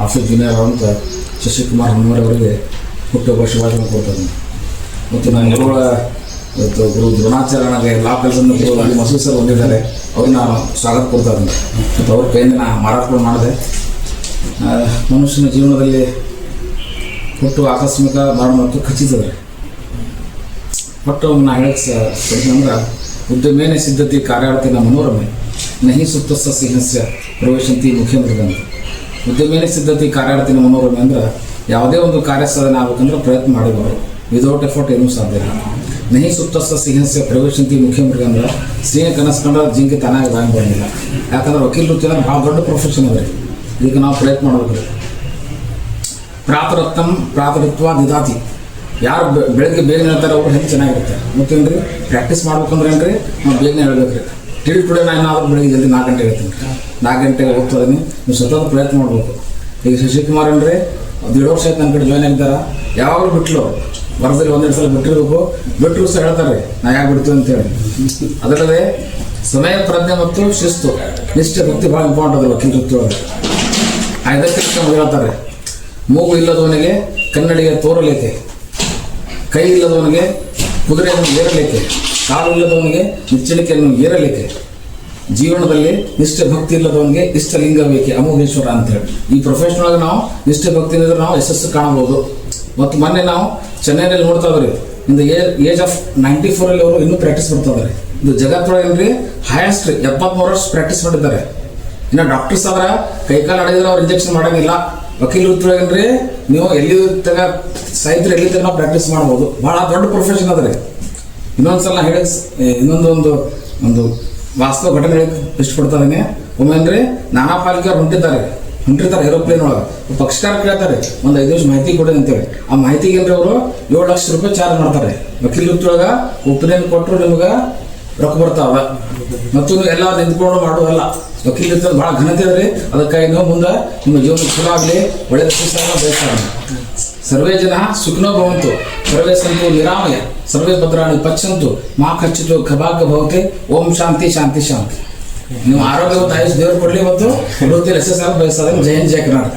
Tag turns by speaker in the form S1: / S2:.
S1: Office junior ಅಂತ ಶಶಿಕುಮಾರ್ ಹನುಮರ್ ಅವರಿಗೆ ಹುಟ್ಟುಹಬ್ಬ ಶುಭಾಶಯ ಕೊಡ್ತಾರೆ. ಮತ್ತು ನಾನು ಗುರುಗಳ ಇವತ್ತು ಗುರು ದ್ರೋಣಾಚಾರ್ಯನಿಗೆ ಲಾ ಕೆಲಸ ಮಸೂದ್ ಸರ್ ಹೊಂದಿದ್ದಾರೆ, ಅವ್ರನ್ನ ಸ್ವಾಗತ ಕೊಡ್ತಾ ಇದ್ದೀನಿ. ಮತ್ತು ಅವ್ರ ಕೈಯಿಂದ ನಾನು ಮಾರಾಟ ಮಾಡಿದೆ. ಮನುಷ್ಯನ ಜೀವನದಲ್ಲಿ ಹುಟ್ಟು ಆಕಸ್ಮಿಕ ಮರಣ ಮತ್ತು ಖಚಿತದೆ. ಒಟ್ಟು ನಾ ಹೇಳಕ್ಕೆ ಅಂದ್ರೆ ಉದ್ಯಮೇನೆ ಸಿದ್ಧತೆ ಕಾರ್ಯಾರ್ಥಿನ ಮನೋರಮೆ ನಹಿ ಸುಪ್ತಸ್ಥ ಸಿಂಹಸ್ಯ ಪ್ರವೇಶಂತಿ ಮುಖ್ಯಮಂತ್ರಿ ಅಂತ. ಉದ್ಯಮೇನೆ ಸಿದ್ಧತೆ ಕಾರ್ಯಾರ್ಥಿನ ಮನೋರಮೆ ಅಂದ್ರೆ ಯಾವುದೇ ಒಂದು ಕಾರ್ಯ ಸಾಧನೆ ಆಗ್ಬೇಕಂದ್ರೆ ಪ್ರಯತ್ನ ಮಾಡಿದವರು, ವಿದೌಟ್ ಎಫರ್ಟ್ ಏನೂ ಸಾಧ್ಯ ಇಲ್ಲ. ನಹಿ ಸುಪ್ತಸ್ಥ ಸಿಂಹಸ್ಯ ಪ್ರವೇಶಂತಿ ಮುಖ್ಯಮಂತ್ರಿ ಅಂದ್ರೆ ಸಿಂಹ ಕನಸ್ಕೊಂಡ್ರೆ ಜಿಂಕೆ ತಾನಾಗಿ ಬಾಯಿ ಬರೋದಿಲ್ಲ. ಯಾಕಂದ್ರೆ ವಕೀಲ ವೃತ್ತಿ ಅಂದ್ರೆ ಭಾಳ ದೊಡ್ಡ ಪ್ರೊಫೆಷನ್ ಅದ ರೀ. ಇದಕ್ಕೆ ನಾವು ಪ್ರಯತ್ನ ಮಾಡ್ಬೇಕು. ಪ್ರಾತರತ್ನಂ ಪ್ರಾತರಿತ್ವ ದಿದಾತಿ. ಯಾರು ಬೆಳಗ್ಗೆ ಬೇಗನೆ ಹೇಳ್ತಾರೆ ಅವ್ರು ಹೆಚ್ಚು ಚೆನ್ನಾಗಿರ್ತಾರೆ. ಮತ್ತೇನು ರೀ ಪ್ರಾಕ್ಟೀಸ್ ಮಾಡ್ಬೇಕಂದ್ರೆ ಏನು ರೀ ನಾವು ಬೇಗನೆ ಹೇಳ್ಬೇಕು ರೀ. ಟುಡೇ ನಾನು ಏನಾದರೂ ಬೆಳಗ್ಗೆ ಜಲ್ದಿ 4 ಗಂಟೆಗೆ ಹೇಳ್ತೀನಿ ರೀ. 4 ಗಂಟೆಗೆ ಹೋಗ್ತದೀನಿ. ನೀವು ಸತತ ಪ್ರಯತ್ನ ಮಾಡಬೇಕು. ಈಗ ಶಶಿಕುಮಾರ್ ಅಂದರೆ 1.5 ವರ್ಷ ಆಯ್ತು ನನ್ನ ಕಡೆ ಜಾಯ್ನ್ ಆಗಿದ್ದಾರೆ. ಯಾವಾಗಲೂ ಬಿಟ್ಲು ವರ್ಷದಲ್ಲಿ 1-2 ಸಲ ಬಿಟ್ಟಿರಬೇಕು. ಬಿಟ್ಟರು ಸಹ ಹೇಳ್ತಾರೆ ನಾ ಯಾಕೆ ಬಿಡ್ತೀವಿ ಅಂತೇಳಿ. ಅದಲ್ಲದೆ ಸಮಯ ಪ್ರಜ್ಞೆ ಮತ್ತು ಶಿಸ್ತು ನಿಷ್ಠೆ ಭಕ್ತಿ ಭಾಳ ಇಂಪಾರ್ಟೆಂಟ್ ಅದ ವಕೀಲ ವೃತ್ತಿ ಒಳಗೆ. ಇದಕ್ಕೆ ಹೇಳ್ತಾರೆ, ಮೂಗು ಇಲ್ಲದವನಿಗೆ ಕನ್ನಡಿಗೆ ತೋರಲೇಕೆ, ಕೈ ಇಲ್ಲದವನಿಗೆ ಕುದುರೆಯನ್ನು ಏರಲೇಕೆ, ಕಾಲು ಇಲ್ಲದವನಿಗೆ ನಿಚ್ಚಣಿಕೆಯನ್ನು ಏರಲೇಕೆ, ಜೀವನದಲ್ಲಿ ನಿಷ್ಠೆ ಭಕ್ತಿ ಇಲ್ಲದವನಿಗೆ ಇಷ್ಟಲಿಂಗ ಬೇಕೆ ಅಮೋಘೇಶ್ವರ ಅಂತೇಳಿ. ಈ ಪ್ರೊಫೆಷನ್ ಒಳಗೆ ನಾವು ನಿಷ್ಠೆ ಭಕ್ತಿ ಇಲ್ಲದ್ರೆ ನಾವು ಯಶಸ್ಸು ಕಾಣಬಹುದು. ಮತ್ತು ಮೊನ್ನೆ ನಾವು ಚೆನ್ನೈನಲ್ಲಿ ನೋಡ್ತಾ ಇದ್ರಿ, ಇನ್ ದ ಏಜ್ ಆಫ್ 94 ಅವರು ಇನ್ನೂ ಪ್ರಾಕ್ಟೀಸ್ ಮಾಡ್ತಾ ಇದ್ದಾರೆ. ಇದು ಜಗತ್ತೊಳಗೆ ಏನ್ರಿ ಹೈಯೆಸ್ಟ್ 73 ವರ್ಷ ಪ್ರಾಕ್ಟೀಸ್ ಮಾಡಿದ್ದಾರೆ. ಇನ್ನು ಡಾಕ್ಟರ್ಸ್ ಆದ್ರೆ ಕೈಕಾಲು ಅಡಿದ್ರೆ ಅವ್ರು ಇಂಜೆಕ್ಷನ್ ಮಾಡೋಂಗಿಲ್ಲ. ವಕೀಲ ವೃತ್ತಿ ಒಳಗೇನ್ರಿ ನೀವು ಎಲ್ಲಿ ತಗ ಸಾಹಿತ್ಯ ಎಲ್ಲಿ ತಗ ನಾವು ಪ್ರಾಕ್ಟೀಸ್ ಮಾಡ್ಬೋದು. ಭಾಳ ದೊಡ್ಡ ಪ್ರೊಫೆಷನ್ ಅದ ರೀ. ಇನ್ನೊಂದ್ಸಲ ಹೇಳಿ ಒಂದು ವಾಸ್ತವ ಘಟನೆ ಹೇಳಕ್ಕೆ ಇಷ್ಟಪಡ್ತಾ ಇದ್ದೀನಿ. ಒಮ್ಮೆನ್ರಿ ನಾನಾ ಪಾಲಿಕೆಯವ್ರು ಹೊಂಟಿರ್ತಾರೆ ಏರೋಪ್ಲೇನ್ ಒಳಗೆ. ಪಕ್ಷಕಾರ ಕೇಳ್ತಾರೆ ಒಂದು 5 ನಿಮಿಷ ಮಾಹಿತಿ ಕೊಡಿ ಅಂತೇಳಿ. ಆ ಮಾಹಿತಿಗೆ ಏನ್ರಿ ಅವರು 7 ಲಕ್ಷ ರೂಪಾಯಿ ಚಾರ್ಜ್ ಮಾಡ್ತಾರೆ. ವಕೀಲ ವೃತ್ತಿ ಒಳಗೆ ಒಪಿನಿಯನ್ ಕೊಟ್ಟರು ನಿಮ್ಗೆ ರೊಕ್ಕ ಬರ್ತಾವ. ಮತ್ತು ನೀವು ಎಲ್ಲ ನಿಂತ್ಕೊಂಡು ಮಾಡೋದಲ್ಲ. ವಕೀಲ ವೃತ್ತಿ ಭಾಳ ಘನತೆ ಅದ ರೀ. ಅದಕ್ಕಾಗಿ ನೀವು ಮುಂದೆ ನಿಮ್ಮ ಜೀವನ ಚಲೋ ಆಗಲಿ, ಒಳ್ಳೆಯ ಬಯಸ್ತಾರೆ. ಸರ್ವೇ ಜನ ಸುಖನೋ ಭವಂತು, ಸರ್ವೇ ಸಂತು ನಿರಾಮಯ, ಸರ್ವೇ ಭದ್ರಾಣಿ ಪಚ್ಚಂತು, ಮಾ ಖಚಿತು ಖಭಾಗ ಭವತೆ. ಓಂ ಶಾಂತಿ ಶಾಂತಿ ಶಾಂತಿ. ನೀವು ಆರೋಗ್ಯವಂತ ಆಯುಷ್ ದೇವರು ಕೊಡಲಿ ಮತ್ತು ವೃತ್ತಿಯಲ್ಲಿ SSR ಬಯಸ್ತಾರೆ. ಜೈ ಹಿಂದ್, ಜೈ ಕರ್ನಾಟಕ.